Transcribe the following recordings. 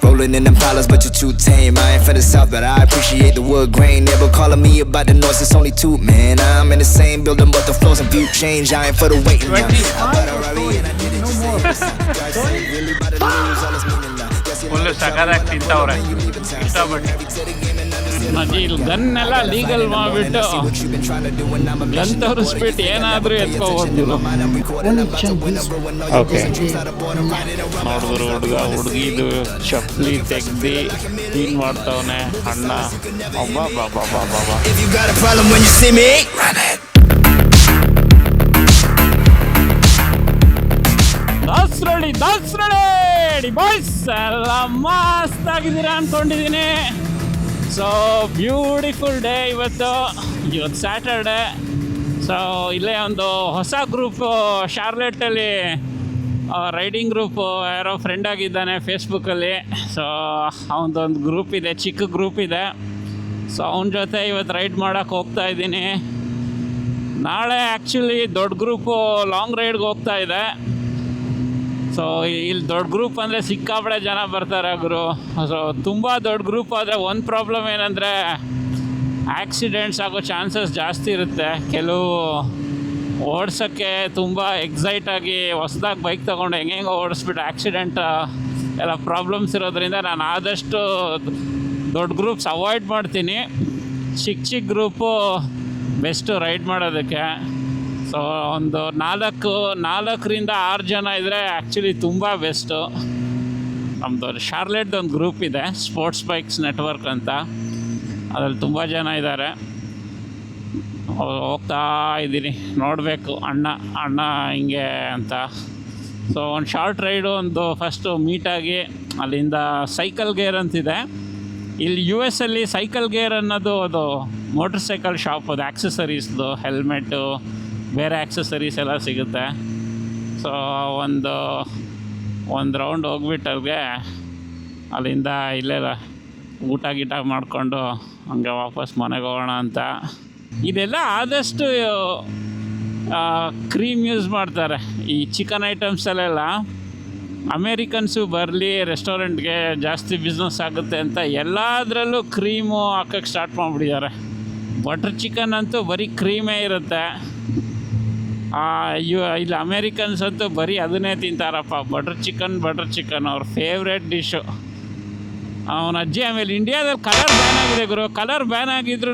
Rolling in them pilots, but you're too tame. I ain't from the south, but I appreciate the wood grain. Never calling me about the noise, it's only two, man. I'm in the same building, but the floors and view change. I ain't for the waiting now. I bought a Rari and I did it just really by the news, all this meaning now. Full ಸಗದಾಗಿ ತಿಂತವ್ರೆ ಇಷ್ಟಪಟ್ಟು. ಮತ್ತೆ ಇಲ್ಲಿ ಗನ್ನೆಲ್ಲ legal ಮಾಡಿಬಿಟ್ಟು gun ತೋರಿಸ್ಬಿಟ್ಟು ಏನಾದರೂ ಎತ್ಕೋಬೋದು. Okay, ನೋಡಿದ್ರು ಹುಡುಗಿದು ಚಪ್ಪಲಿ ತೆಗ್ದು ಕ್ಲೀನ್ ಮಾಡ್ತವನೆ ಅಣ್ಣ. ಅಬ್ಬಾ ಬಾಬಾ ಬಾಬಾ. If you got a problem when you see me, run it. Das ready boys, ಎಲ್ಲ ಮಸ್ತ್ ಆಗಿದ್ದೀರಾ ಅಂದ್ಕೊಂಡಿದ್ದೀನಿ. ಸೊ ಬ್ಯೂಟಿಫುಲ್ ಡೇ ಇವತ್ತು ಸ್ಯಾಟರ್ಡೆ. ಸೊ ಇಲ್ಲೇ ಒಂದು ಹೊಸ ಗ್ರೂಪ್ ಶಾರ್ಲೆಟಲ್ಲಿ ರೈಡಿಂಗ್ ಗ್ರೂಪ್ ಯಾರೋ ಫ್ರೆಂಡ್ ಆಗಿದ್ದಾನೆ ಫೇಸ್ಬುಕ್ಕಲ್ಲಿ. ಸೊ ಅವನದೊಂದು ಗ್ರೂಪ್ ಇದೆ, ಚಿಕ್ಕ ಗ್ರೂಪ್ ಇದೆ. ಸೊ ಅವನ ಜೊತೆ ಇವತ್ತು ರೈಡ್ ಮಾಡೋಕ್ಕೆ ಹೋಗ್ತಾ ಇದ್ದೀನಿ. ನಾಳೆ ಆ್ಯಕ್ಚುಲಿ ದೊಡ್ಡ ಗ್ರೂಪು ಲಾಂಗ್ ರೈಡ್ಗೆ ಹೋಗ್ತಾ ಇದೆ. ಸೊ ಇಲ್ಲಿ ದೊಡ್ಡ ಗ್ರೂಪ್ ಅಂದರೆ ಸಿಕ್ಕಾಪಟ್ಟೆ ಜನ ಬರ್ತಾರೆ ಗುರು. ಸೊ ತುಂಬ ದೊಡ್ಡ ಗ್ರೂಪ್ ಆದರೆ ಒಂದು ಪ್ರಾಬ್ಲಮ್ ಏನಂದರೆ ಆಕ್ಸಿಡೆಂಟ್ಸ್ ಆಗೋ ಚಾನ್ಸಸ್ ಜಾಸ್ತಿ ಇರುತ್ತೆ. ಕೆಲವು ಓಡಿಸೋಕ್ಕೆ ತುಂಬ ಎಕ್ಸೈಟಾಗಿ ಹೊಸ್ದಾಗಿ ಬೈಕ್ ತೊಗೊಂಡು ಹೆಂಗೆ ಓಡಿಸ್ಬಿಟ್ಟು ಆಕ್ಸಿಡೆಂಟ್ ಎಲ್ಲ ಪ್ರಾಬ್ಲಮ್ಸ್ ಇರೋದ್ರಿಂದ ನಾನು ಆದಷ್ಟು ದೊಡ್ಡ ಗ್ರೂಪ್ಸ್ ಅವಾಯ್ಡ್ ಮಾಡ್ತೀನಿ. ಚಿಕ್ಕ ಗ್ರೂಪು ಬೆಸ್ಟು ರೈಡ್ ಮಾಡೋದಕ್ಕೆ. ಸೊ ಒಂದು 4ರಿಂದ 6 ಜನ ಇದ್ದರೆ ಆ್ಯಕ್ಚುಲಿ ತುಂಬ ಬೆಸ್ಟು. ನಮ್ಮದು ಶಾರ್ಲೆಟ್ದು ಒಂದು ಗ್ರೂಪ್ ಇದೆ, ಸ್ಪೋರ್ಟ್ಸ್ ಬೈಕ್ಸ್ ನೆಟ್ವರ್ಕ್ ಅಂತ. ಅದರಲ್ಲಿ ತುಂಬ ಜನ ಇದ್ದಾರೆ. ಹೋಗ್ತಾ ಇದ್ದೀನಿ, ನೋಡಬೇಕು ಅಣ್ಣ ಹಿಂಗೆ ಅಂತ. ಸೊ ಒಂದು ಶಾರ್ಟ್ ರೈಡು ಒಂದು ಫಸ್ಟು ಮೀಟಾಗಿ ಅಲ್ಲಿಂದ ಸೈಕಲ್ ಗೇರ್ ಅಂತಿದೆ. ಇಲ್ಲಿ US ಅಲ್ಲಿ ಸೈಕಲ್ ಗೇರ್ ಅನ್ನೋದು ಅದು ಮೋಟರ್ ಸೈಕಲ್ ಶಾಪ್, ಅದು ಆಕ್ಸೆಸರೀಸ್ದು ಹೆಲ್ಮೆಟ್ಟು ಬೇರೆ ಆಕ್ಸೆಸರೀಸ್ ಎಲ್ಲ ಸಿಗುತ್ತೆ. ಸೊ ಒಂದು ರೌಂಡ್ ಹೋಗ್ಬಿಟ್ಟು ಅವ್ರಿಗೆ ಅಲ್ಲಿಂದ ಇಲ್ಲೇ ಊಟ ಗೀಟ ಮಾಡಿಕೊಂಡು ಹಂಗೆ ವಾಪಸ್ ಮನೆಗೆ ಹೋಗೋಣ ಅಂತ. ಇದೆಲ್ಲ ಆದಷ್ಟು ಕ್ರೀಮ್ ಯೂಸ್ ಮಾಡ್ತಾರೆ ಈ ಚಿಕನ್ ಐಟಮ್ಸಲ್ಲೆಲ್ಲ. ಅಮೇರಿಕನ್ಸು ಬರಲಿ ರೆಸ್ಟೋರೆಂಟ್ಗೆ ಜಾಸ್ತಿ ಬಿಸ್ನೆಸ್ ಆಗುತ್ತೆ ಅಂತ ಎಲ್ಲದರಲ್ಲೂ ಕ್ರೀಮು ಹಾಕೋಕ್ಕೆ ಸ್ಟಾರ್ಟ್ ಮಾಡಿಬಿಟ್ಟಿದ್ದಾರೆ. ಬಟರ್ ಚಿಕನ್ ಅಂತೂ ಬರೀ ಕ್ರೀಮೇ ಇರುತ್ತೆ. ಇಲ್ಲಿ ಅಮೇರಿಕನ್ಸ್ ಅಂತೂ ಬರೀ ಅದನ್ನೇ ತಿಂತಾರಪ್ಪ, ಬಟರ್ ಚಿಕನ್ ಅವ್ರ ಫೇವ್ರೇಟ್ ಡಿಶ್ಶು. ಅವನ ಅಜ್ಜಿ. ಆಮೇಲೆ ಇಂಡಿಯಾದಲ್ಲಿ ಕಲರ್ ಬ್ಯಾನ್ ಆಗಿದೆ ಗುರು. ಕಲರ್ ಬ್ಯಾನ್ ಆಗಿದ್ರೂ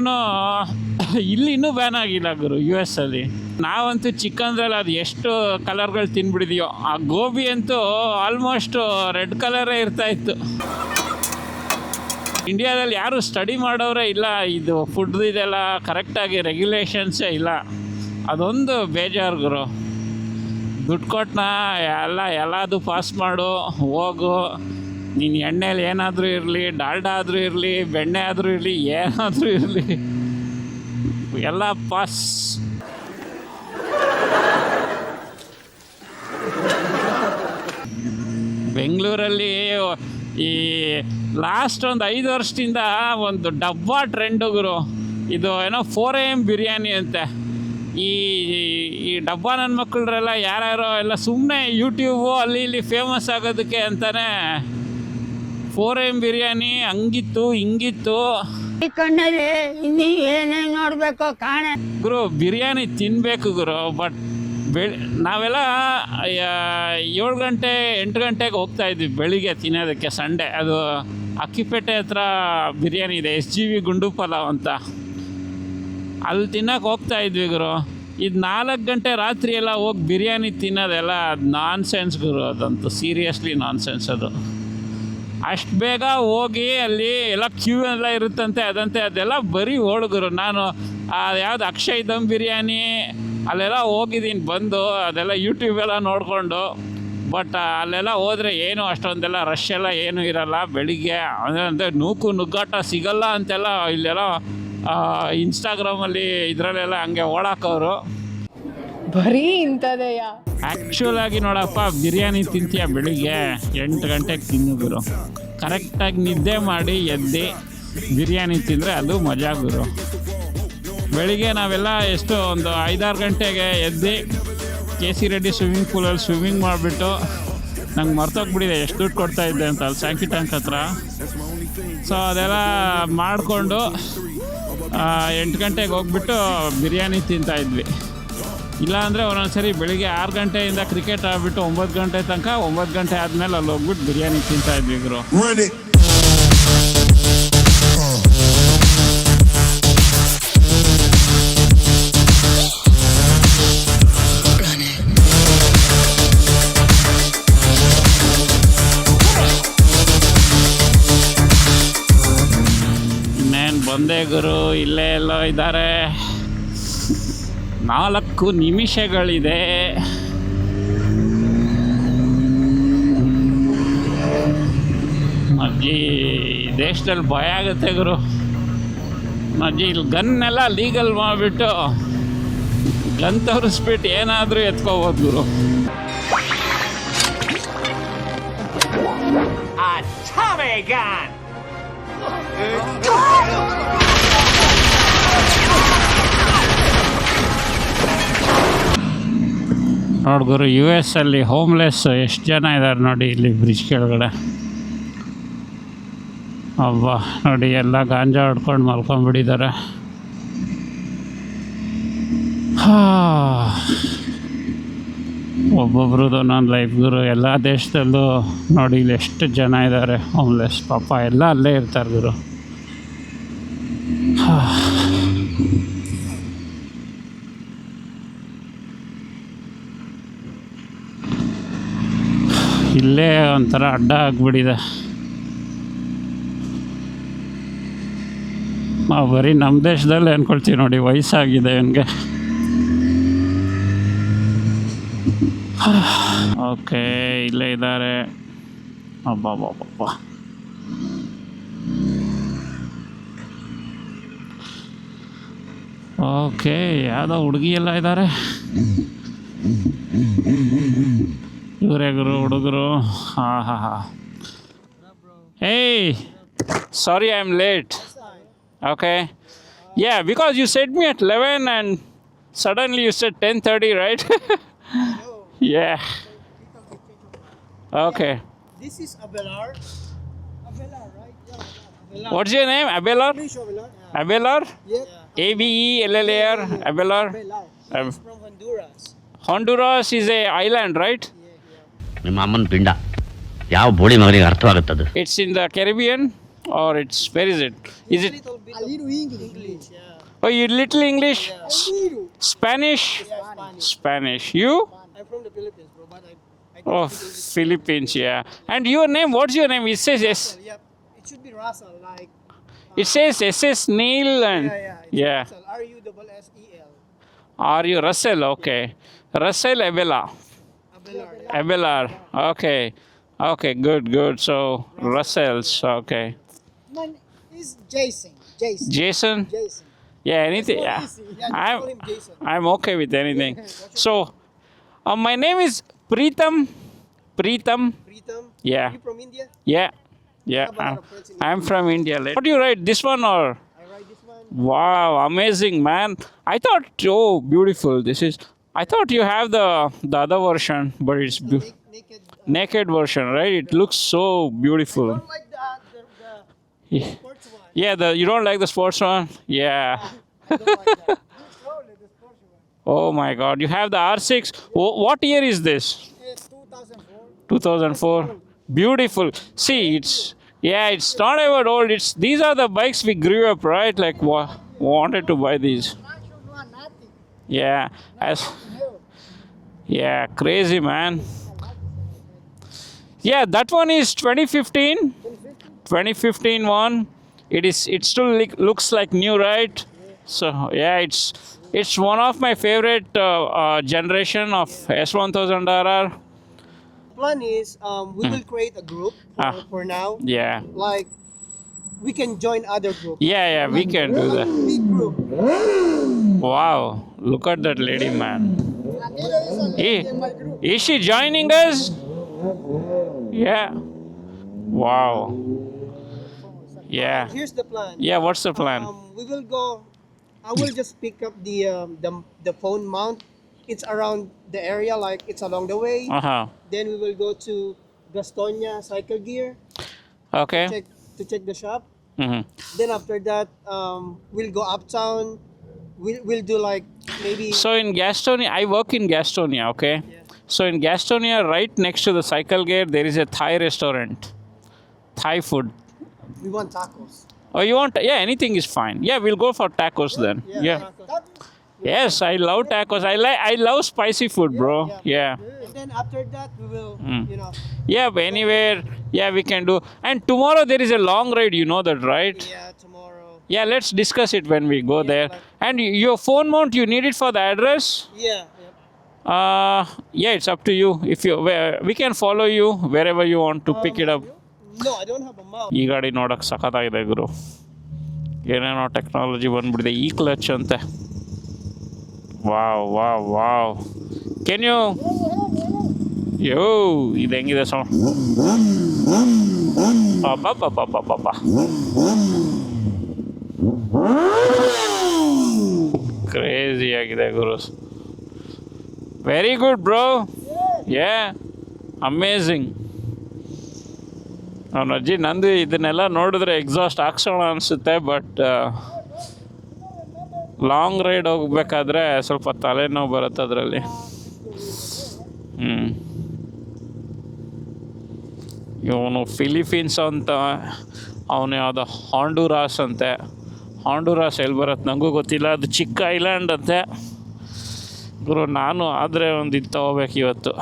ಇಲ್ಲಿ ಇನ್ನೂ ಬ್ಯಾನ್ ಆಗಿಲ್ಲ ಗುರು US ಅಲ್ಲಿ. ನಾವಂತೂ ಚಿಕನ್ದಲ್ಲಿ ಅದು ಎಷ್ಟು ಕಲರ್ಗಳು ತಿನ್ಬಿಡಿದೆಯೋ. ಆ ಗೋಬಿ ಅಂತೂ ಆಲ್ಮೋಸ್ಟು ರೆಡ್ ಕಲರೇ ಇರ್ತಾಯಿತ್ತು. ಇಂಡಿಯಾದಲ್ಲಿ ಯಾರು ಸ್ಟಡಿ ಮಾಡೋರೇ ಇಲ್ಲ, ಇದು ಫುಡ್ ಇದೆಲ್ಲ ಕರೆಕ್ಟಾಗಿ ರೆಗ್ಯುಲೇಷನ್ಸೇ ಇಲ್ಲ. ಅದೊಂದು ಬೇಜಾರು ಗುರು. ದುಡ್ಡು ಕೊಟ್ಟನ ಎಲ್ಲದು ಪಾಸ್ ಮಾಡು, ಹೋಗು. ನೀನು ಎಣ್ಣೆಲಿ ಏನಾದರೂ ಇರಲಿ, ಡಾಲ್ಡಾ ಆದರೂ ಇರಲಿ, ಬೆಣ್ಣೆ ಆದರೂ ಇರಲಿ, ಏನಾದರೂ ಇರಲಿ, ಎಲ್ಲ ಪಾಸ್. ಬೆಂಗಳೂರಲ್ಲಿ ಈ ಲಾಸ್ಟ್ ಒಂದು 5 ವರ್ಷದಿಂದ ಒಂದು ಡಬ್ಬಾ ಟ್ರೆಂಡು ಗುರು. ಇದು ಏನೋ 4 AM ಬಿರಿಯಾನಿ ಅಂತೆ. ಈ ಡಬ್ಬಾ ನನ್ನ ಮಕ್ಕಳ್ರೆಲ್ಲ ಯಾರ್ಯಾರೋ ಎಲ್ಲ ಸುಮ್ಮನೆ ಯೂಟ್ಯೂಬು ಅಲ್ಲಿ ಇಲ್ಲಿ ಫೇಮಸ್ ಆಗೋದಕ್ಕೆ ಅಂತಲೇ 4 AM ಬಿರಿಯಾನಿ ಹಂಗಿತ್ತು ಹಿಂಗಿತ್ತು. ನೋಡ್ಬೇಕು ಕಾಣ ಗುರು, ಬಿರಿಯಾನಿ ತಿನ್ನಬೇಕು ಗುರು. ಬಟ್ ನಾವೆಲ್ಲ 7 ಗಂಟೆ 8 ಗಂಟೆಗೆ ಹೋಗ್ತಾಯಿದ್ವಿ ಬೆಳಿಗ್ಗೆ ತಿನ್ನೋದಕ್ಕೆ. ಸಂಡೇ ಅದು ಅಕ್ಕಿಪೇಟೆ ಹತ್ರ ಬಿರಿಯಾನಿ ಇದೆ, SGV ಗುಂಡು ಪಲಾವ್ ಅಂತ. ಅಲ್ಲಿ ತಿನ್ನೋಕೆ ಹೋಗ್ತಾಯಿದ್ವಿ ಗುರು. ಇದು 4 ಗಂಟೆ ರಾತ್ರಿ ಎಲ್ಲ ಹೋಗಿ ಬಿರಿಯಾನಿ ತಿನ್ನೋದೆಲ್ಲ ನಾನ್ ಸೆನ್ಸ್ ಗುರು. ಅದಂತೂ ಸೀರಿಯಸ್ಲಿ ನಾನ್ ಸೆನ್ಸ್ ಅದು. ಅಷ್ಟು ಬೇಗ ಹೋಗಿ ಅಲ್ಲಿ ಎಲ್ಲ ಕ್ಯೂ ಎಲ್ಲ ಇರುತ್ತಂತೆ, ಅದೆಲ್ಲ ಬರೀ ಹುಡುಗರು. ನಾನು ಯಾವ್ದು ಅಕ್ಷಯ್ ದಮ್ ಬಿರಿಯಾನಿ ಅಲ್ಲೆಲ್ಲ ಹೋಗಿದ್ದೀನಿ ಬಂದು, ಅದೆಲ್ಲ ಯೂಟ್ಯೂಬೆಲ್ಲ ನೋಡಿಕೊಂಡು. ಬಟ್ ಅಲ್ಲೆಲ್ಲ ಹೋದರೆ ಏನು ಅಷ್ಟೊಂದೆಲ್ಲ ರಶ್ ಎಲ್ಲ ಏನೂ ಇರೋಲ್ಲ ಬೆಳಿಗ್ಗೆ. ಅಂದರೆ ನುಗ್ಗಾಟ ಸಿಗಲ್ಲ ಅಂತೆಲ್ಲ ಇಲ್ಲೆಲ್ಲ ಇನ್ಸ್ಟಾಗ್ರಾಮಲ್ಲಿ ಇದರಲ್ಲೆಲ್ಲ ಹಂಗೆ ಓಡಾಕೋರು. ಬರೀ ಇಂಥದೆಯಾ? ಆ್ಯಕ್ಚುಲಾಗಿ ನೋಡಪ್ಪ, ಬಿರಿಯಾನಿ ತಿಂತೀಯ ಬೆಳಿಗ್ಗೆ 8 ಗಂಟೆಗೆ ತಿನ್ನು ಗುರು. ಕರೆಕ್ಟಾಗಿ ನಿದ್ದೆ ಮಾಡಿ ಎದ್ದು ಬಿರಿಯಾನಿ ತಿಂದರೆ ಅದು ಮಜಾ ಗುರು. ಬೆಳಿಗ್ಗೆ ನಾವೆಲ್ಲ ಎಷ್ಟು ಒಂದು 5-6 ಗಂಟೆಗೆ ಎದ್ದು KC ರೆಡ್ಡಿ ಸ್ವಿಮ್ಮಿಂಗ್ ಪೂಲಲ್ಲಿ ಸ್ವಿಮ್ಮಿಂಗ್ ಮಾಡಿಬಿಟ್ಟು ನಂಗೆ ಮರ್ತೋಗ್ಬಿಟ್ಟಿದೆ ಎಷ್ಟು ದುಡ್ಡು ಕೊಡ್ತಾ ಇದ್ದೆ ಅಂತ ಅಲ್ಲಿ ಸ್ಯಾಂಕಿ ಟ್ಯಾಂಕ್ ಹತ್ರ. ಸೊ ಅದೆಲ್ಲ ಮಾಡಿಕೊಂಡು 8 ಗಂಟೆಗೆ ಹೋಗ್ಬಿಟ್ಟು ಬಿರಿಯಾನಿ ತಿಂತಾಯಿದ್ವಿ. ಇಲ್ಲಾಂದರೆ ಒಂದೊಂದ್ಸರಿ ಬೆಳಿಗ್ಗೆ 6 ಗಂಟೆಯಿಂದ ಕ್ರಿಕೆಟ್ ಆಡ್ಬಿಟ್ಟು 9 ಗಂಟೆ ತನಕ, 9 ಗಂಟೆ ಆದಮೇಲೆ ಅಲ್ಲಿ ಹೋಗ್ಬಿಟ್ಟು ಬಿರಿಯಾನಿ ತಿಂತಾಯಿದ್ವಿ ಗುರು. ಬಂದೇ ಗುರು, ಇಲ್ಲೇ ಎಲ್ಲೋ ಇದ್ದಾರೆ. 4 ನಿಮಿಷಗಳಿದೆ. ಅಜ್ಜಿ ದೇಶದಲ್ಲಿ ಭಯ ಆಗುತ್ತೆ ಗುರು. ಅಜ್ಜಿ ಇಲ್ಲಿ ಗನ್ನೆಲ್ಲ ಲೀಗಲ್ ಮಾಡಿಬಿಟ್ಟು ಗನ್ ತೋರಿಸ್ಬಿಟ್ಟು ಏನಾದರೂ ಎತ್ಕೋಬೋದು ಗುರು. ನೋಡಿ ಗುರು, US ಅಲ್ಲಿ ಹೋಮ್ಲೆಸ್ ಎಷ್ಟು ಜನ ಇದ್ದಾರೆ ನೋಡಿ ಇಲ್ಲಿ ಬ್ರಿಡ್ಜ್ ಕೆಳಗಡೆ. ಅಬ್ಬಾ ನೋಡಿ, ಎಲ್ಲ ಗಾಂಜಾ ಹೊಡ್ಕೊಂಡು ಮಲ್ಕೊಂಡ್ಬಿಟ್ಟಿದ್ದಾರೆ. ಒಬ್ಬೊಬ್ರದ್ದು ಒಂದೊಂದು ಲೈಫ್ ಗುರು. ಎಲ್ಲ ದೇಶದಲ್ಲೂ ನೋಡಿ ಇಲ್ಲಿ ಎಷ್ಟು ಜನ ಇದ್ದಾರೆ ಹೋಮ್ಲೆಸ್. ಪಾಪ ಎಲ್ಲ ಅಲ್ಲೇ ಇರ್ತಾರೆ ಗುರು. ಇಲ್ಲೇ ಒಂಥರ ಅಡ್ಡ ಆಗಿಬಿಟ್ಟಿದೆ. ನಾವು ಬರೀ ನಮ್ಮ ದೇಶದಲ್ಲಿ ಅಂದ್ಕೊಳ್ತೀವಿ ನೋಡಿ, ವಯಸ್ಸಾಗಿದೆ ಇವನಿಗೆ. ಓಕೆ, ಇಲ್ಲೇ ಇದ್ದಾರೆ. ಅಬ್ಬಬ್ಬಬ್ಬ, ಓಕೆ, ಯಾವುದೋ ಹುಡುಗಿ ಎಲ್ಲ ಇದ್ದಾರೆ. ಇವರೇ ಗುರು ಹುಡುಗರು. Hey, sorry I'm late. Okay. Yeah, because you said me at 11 and suddenly you said 10:30, right? Yeah. Okay. This is Abelar. Abelar, right? Yeah. Abelar. What's your name? Abelar? Abelar. Abelar? Yeah. Abelar? Abelar? Abelar. He's from Honduras. Honduras is a island, right? ನಿಮ್ಮ ಅಮ್ಮನ ಪಿಂಡ ಯಾವ ಬೋಳಿ ಮಗನಿಗೆ ಅರ್ಥವಾಗುತ್ತದೆ? It's in the Caribbean or it's, where is it? Is it? A little English. Yeah. Oh, you little English? A little. Spanish? Yeah, Spanish. You? I'm from the Philippines, bro, but I Oh, Philippines, yeah. And your name, what's your name? It says yes. Yep. It should be Russell, like. It says SS Neil and Yeah. Russell. RUSSEL. Are you Russell? Okay. Russell Abela. Abelar. Abelar. Okay. Okay, good. So, Russells, okay. Mine is Jason. Jason? Jason. Yeah, anything. It's Yeah. more easy. Yeah, just call him Jason. I'm okay with anything. So, my name is Preetham. Preetham. Yeah. You from India? Yeah. I'm from India. What do you write? This one or? I write this one. Wow, amazing, man. I thought, oh, beautiful. I thought you have the other version, but it's Naked. naked version, right? It looks so beautiful. I don't like the Yeah, sports one. you don't like the sports one? Yeah. I don't like that. Probably the sports one. Oh my God, you have the R6. What year is this? It's 2004. 2004. Beautiful. See, it's not ever old. These are the bikes we grew up, right? Like wanted to buy these. Nothing. Yeah. No. Yeah, crazy, man. Yeah, that one is 2015. 2015 one. It still looks like new, right? So yeah, it's one of my favorite generation of S1000RR. Plan is we will create a group for now. Yeah. Like we can join other groups. Yeah, we can do that. Big group. Wow, look at that lady, man. Anita is in my group. Is she joining us? Yeah. Wow. Yeah. Here's the plan. Yeah, what's the plan? We will go. I will just pick up the phone mount. It's around the area, like it's along the way. Uh-huh. Then we will go to Gastonia Cycle Gear Okay. to check the shop. Mm-hmm. Then after that, we'll go uptown. We'll do like maybe. So in Gastonia, I work in Gastonia, okay? Yeah. So in Gastonia, right next to the Cycle Gear, there is a Thai restaurant. Thai food. We want tacos. Oh, you want? Yeah, anything is fine. Yeah, we'll go for tacos then. Yeah. Tacos. Yes, I love tacos. I love spicy food, bro. Yeah. And then after that, we will, Yeah, but anywhere, yeah, we can do. And tomorrow there is a long ride, you know that, right? Yeah, tomorrow. Yeah, let's discuss it when we go there. And your phone mount, you need it for the address? Yeah. Yeah, it's up to you. If you, we can follow you wherever you want to pick it up. No, I don't have a mount. ಈ ಗಾಡಿ ನೋಡೋಕೆ ಸಖತ್ತಾಗಿದೆ ಗುರು. ಏನೇನೋ technology ಬಂದ್ಬಿಟ್ಟಿದೆ. ಈ clutch ಅಂತೆ. Wow wow wow. Can you yo ಇದು ಹೆಂಗಿದೆ ಸೌಂಡ್? ಅಬ್ಬಬ್ಬಬ್ಬಬ್ಬಬ್ಬ. ಕ್ರೇಜಿ ಆಗಿದೆ ಗುರು. Very good bro. Yeah amazing. ಅವನ ಅಜ್ಜಿ ನಂದು ಇದನ್ನೆಲ್ಲ ನೋಡಿದ್ರೆ ಎಕ್ಸಾಸ್ಟ್ ಹಾಕ್ಸೋಣ ಅನಿಸುತ್ತೆ, ಬಟ್ ಲಾಂಗ್ ರೈಡ್ ಹೋಗ್ಬೇಕಾದ್ರೆ ಸ್ವಲ್ಪ ತಲೆನೋವು ಬರುತ್ತೆ ಅದರಲ್ಲಿ. ಇವನು ಫಿಲಿಪೀನ್ಸ್ ಅಂತ, ಅವನು ಯಾವುದೋ ಹಾಂಡುರಾಸ್ ಅಂತೆ. ಹಾಂಡುರಾಸ್ ಎಲ್ಲಿ ಬರುತ್ತೆ ನನಗೂ ಗೊತ್ತಿಲ್ಲ, ಅದು ಚಿಕ್ಕ ಐಲ್ಯಾಂಡ್ ಅಂತೆ ಗುರು. ನಾನು ಆದರೆ ಒಂದು ಇದು ತಗೋಬೇಕು ಇವತ್ತು.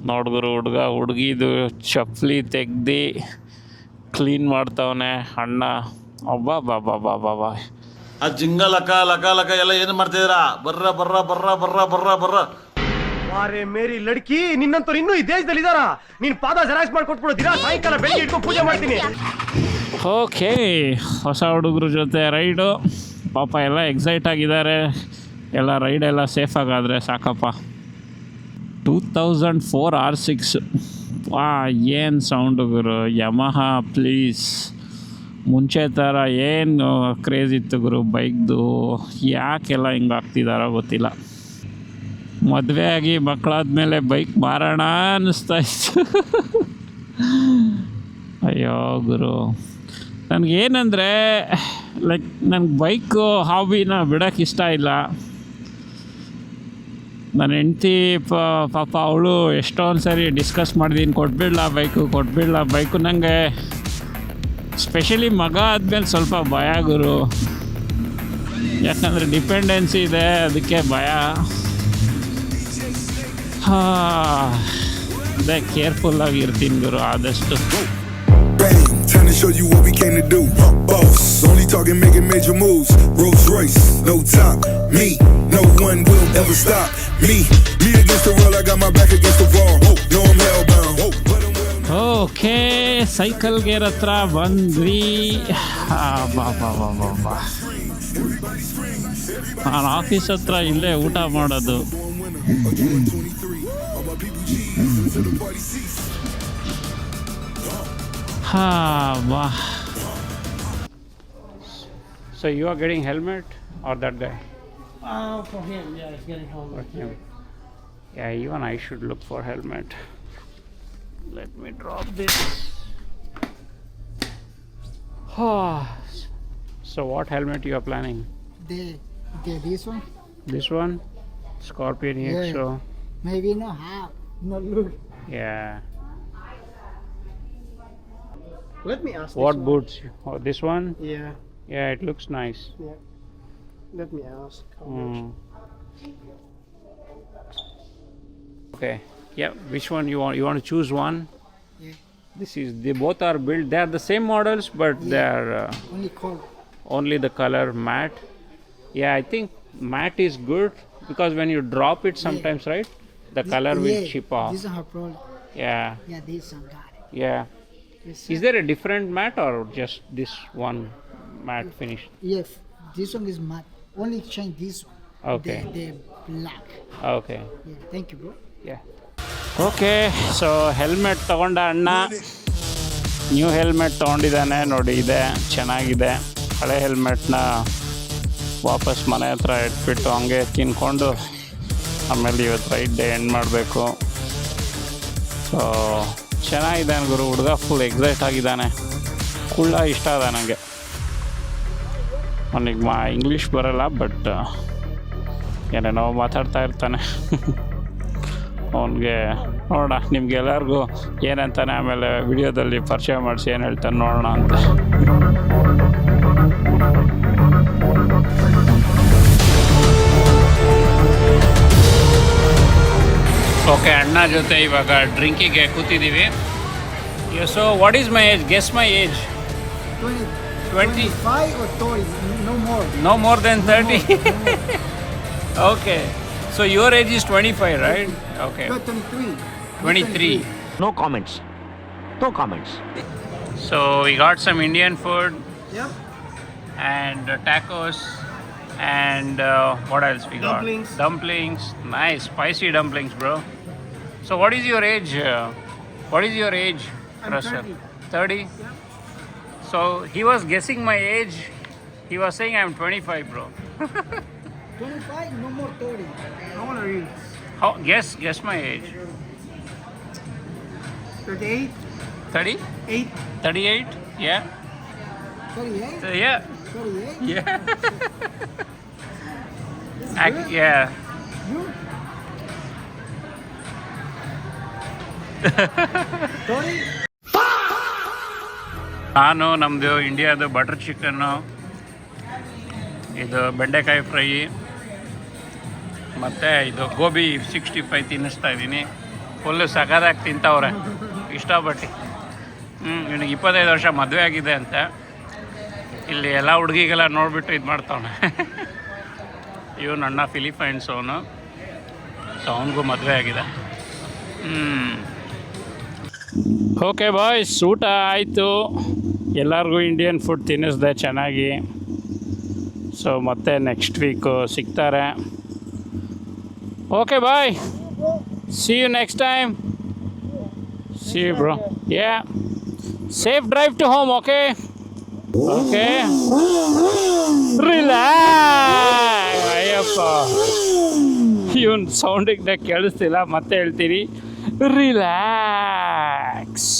ನೋಡ್ಗುರು, ಹುಡುಗಿದು ಚಪ್ಪಲಿ ತೆಗ್ದು ಕ್ಲೀನ್ ಮಾಡ್ತಾವನೆ ಅಣ್ಣ. ಅಬ್ಬಾ. ಆ ಜಿಂಗ ಲಕ ಲಕ ಲಕ ಎಲ್ಲ ಏನು ಮಾಡ್ತಿದ್ದೀರಾ? ಬರ್ರ ಬರ್ರ ಬರ್ರ ಬರ್ರ ಬರ್ರ ಬರ್ರ. ವಾರೆ ಮೇರಿ ಲಡ್ಕಿ, ನಿನ್ನಂತವ್ರು ಇನ್ನೂ ಈ ದೇಶದಲ್ಲಿ ಇದಾರ? ನೀನ್ ಪಾದ ಜೆರಾಕ್ಸ್ ಮಾಡ್ಕೊಟ್ಬಿಡು, ದಿನ ಸಾಯಂಕಾಲ ಬೆಳಿಗ್ಗೆ ಇಟ್ಕೊಂಡು ಪೂಜೆ ಮಾಡ್ತೀನಿ. ಓಕೆ, ಹೊಸ ಹುಡುಗರ ಜೊತೆ ರೈಡು. ಪಾಪ ಎಲ್ಲ ಎಕ್ಸೈಟ್ ಆಗಿದ್ದಾರೆ. ಎಲ್ಲ ರೈಡ್ ಎಲ್ಲ ಸೇಫಾಗಾದರೆ ಸಾಕಪ್ಪ. 2004 R6. ಏನು ಸೌಂಡು ಗುರು. Yamaha please. ಮುಂಚೆ ಥರ ಏನು ಕ್ರೇಜ್ ಇತ್ತು ಗುರು ಬೈಕ್ದು. ಯಾಕೆಲ್ಲ ಹಿಂಗೆ ಆಗ್ತಿದ್ದಾರೋ ಗೊತ್ತಿಲ್ಲ. ಮದುವೆ ಆಗಿ ಮಕ್ಕಳಾದ್ಮೇಲೆ ಬೈಕ್ ಮಾರೋಣ ಅನ್ನಿಸ್ತಾ ಇತ್ತು. ಅಯ್ಯೋ ಗುರು, ನನಗೇನಂದರೆ ಲೈಕ್ ನನಗೆ ಬೈಕು ಹಾಬಿನ ಬಿಡೋಕ್ಕೆ ಇಷ್ಟ ಇಲ್ಲ. ನನ್ನ ಹೆಂಡ್ತಿ ಪಾಪ ಅವಳು ಎಷ್ಟೊಂದು ಸರಿ ಡಿಸ್ಕಸ್ ಮಾಡಿದ್ದೀನಿ, ಕೊಟ್ಬಿಡ್ಲ ಬೈಕು. ನನಗೆ ಸ್ಪೆಷಲಿ ಮಗ ಆದಮೇಲೆ ಸ್ವಲ್ಪ ಭಯ ಗುರು. ಯಾಕಂದರೆ ಡಿಪೆಂಡೆನ್ಸಿ ಇದೆ, ಅದಕ್ಕೆ ಭಯ. ಅದೇ ಕೇರ್ಫುಲ್ಲಾಗಿ ಇರ್ತೀನಿ ಗುರು ಆದಷ್ಟು. Time to show you what we came to do. Boss, only talking, making major moves. Rolls Royce, no top. Me, no one will ever stop. Me against the world. I got my back against the wall. No, I'm hellbound. Okay, cycle gear ಹತ್ರ ಬಂದ್ವಿ. ನಾನು office ಹತ್ರ ಇಲ್ಲೇ ಊಟ ಮಾಡೋದು. So you are getting helmet or that guy? For him, yeah, he's getting home. For him. Yeah, even I should look for helmet. Let me drop this. So what helmet you are planning? This one? This one? Scorpion EXO? Maybe no half. No look. Yeah. Let me ask. What this boots? Oh, this one? one. Yeah. Yeah, it looks nice. Yeah. Let me ask. How much? Okay. Yeah, which one you want? You want to choose one? Yeah. This is, they both are built, they are the same models, but they are Only color. only the color matte. Yeah, I think matte is good because when you drop it sometimes, right, the color will chip off. This is her problem. Yeah, Yeah, this one got it. yeah. This Is there a different matte or just this one matte finish? Yes, this one is matte. Only change this one. Okay. The black. Okay. Yeah, thank you, bro. Yeah. Okay, so helmet ತೊಗೊಂಡ ಅಣ್ಣ. New helmet ತೊಗೊಂಡಿದ್ದಾನೆ ನೋಡಿ, ಇದೆ ಚೆನ್ನಾಗಿದೆ. ಹಳೆ ಹೆಲ್ಮೆಟ್ನ ವಾಪಸ್ ಮನೆ ಹತ್ರ ಇಟ್ಬಿಟ್ಟು ಹಂಗೆ ತಿನ್ಕೊಂಡು ಆಮೇಲೆ ಇವತ್ತು ರೈಡ್ ಡೇ ಎಂಡ್ ಮಾಡಬೇಕು. ಸೊ ಚೆನ್ನಾಗಿದ್ದಾನೆ ಗುರು, ಹುಡುಗ ಫುಲ್ ಎಕ್ಸೈಟ್ ಆಗಿದ್ದಾನೆ, ಕುಳ್ಳ ಇಷ್ಟ ಅದ ನನಗೆ. ಅವನಿಗೆ ಇಂಗ್ಲೀಷ್ ಬರೋಲ್ಲ, ಬಟ್ ಏನೇನೋ ಮಾತಾಡ್ತಾ ಇರ್ತಾನೆ. ಅವನಿಗೆ ನೋಡೋಣ, ನಿಮ್ಗೆಲ್ಲರಿಗೂ ಏನಂತಾನೆ ಆಮೇಲೆ ವಿಡಿಯೋದಲ್ಲಿ ಪರಿಚಯ ಮಾಡಿಸಿ ಏನು ಹೇಳ್ತಾನೆ ನೋಡೋಣ ಅಂತ. ಓಕೆ, ಅಣ್ಣ ಜೊತೆ ಇವಾಗ ಡ್ರಿಂಕಿಗೆ ಕೂತಿದ್ದೀವಿ. So what is my age? Guess my age. 25 or 30, no more. No more than 30? Okay. So your age is 25, right? Okay. 23. 23. No comments, no comments. So we got some Indian food Yep. and tacos and what else we got? Dumplings. Dumplings. Nice, spicy dumplings, bro. So what is your age? What is your age, I'm Russell? 30. 30? So he was guessing my age. He was saying I'm 25, bro. 25, no more 30. How old are you? How? Guess my age. 38? 30? 8? 38? Yeah. 38? So, yeah. 38? Yeah. Yeah. You? 30? ನಾನು ನಮ್ಮದು ಇಂಡಿಯಾದು butter chicken, ಇದು ಬೆಂಡೆಕಾಯಿ fry, ಮತ್ತು ಇದು ಗೋಬಿ 65 ತಿನ್ನಿಸ್ತಾ ಇದ್ದೀನಿ. Full ಸಖತ್ತಾಗಿ ತಿಂತವ್ರೆ ಇಷ್ಟಪಟ್ಟು. ಇವನಿಗೆ 25 ವರ್ಷ ಮದುವೆ ಆಗಿದೆ ಅಂತ ಇಲ್ಲಿ ಎಲ್ಲ ಹುಡುಗಿಗೆಲ್ಲ ನೋಡಿಬಿಟ್ಟು ಇದು ಮಾಡ್ತಾವನೆ. ಇವನು ಅಣ್ಣ ಫಿಲಿಪೈನ್ಸ್ ಅವನು, ಸೊ ಅವನಿಗೂ ಮದುವೆ ಆಗಿದೆ. ಓಕೆ ಬಾಯ್ಸ್, ಊಟ ಆಯಿತು, ಎಲ್ಲರಿಗೂ ಇಂಡಿಯನ್ ಫುಡ್ ತಿನ್ನಿಸ್ದೆ ಚೆನ್ನಾಗಿ. ಸೊ ಮತ್ತೆ ನೆಕ್ಸ್ಟ್ ವೀಕು ಸಿಗ್ತಾರೆ. Okay bye, see you next time. See you bro. Yeah, safe drive to home. Okay okay, relax. ಅಯ್ಯಪ್ಪ, ಇವನು ಸೌಂಡಿಗೆ ಕೇಳಿಸ್ತಿಲ್ಲ, ಮತ್ತೆ ಹೇಳ್ತೀನಿ, ರಿಲ್ಯಾಕ್ಸ್.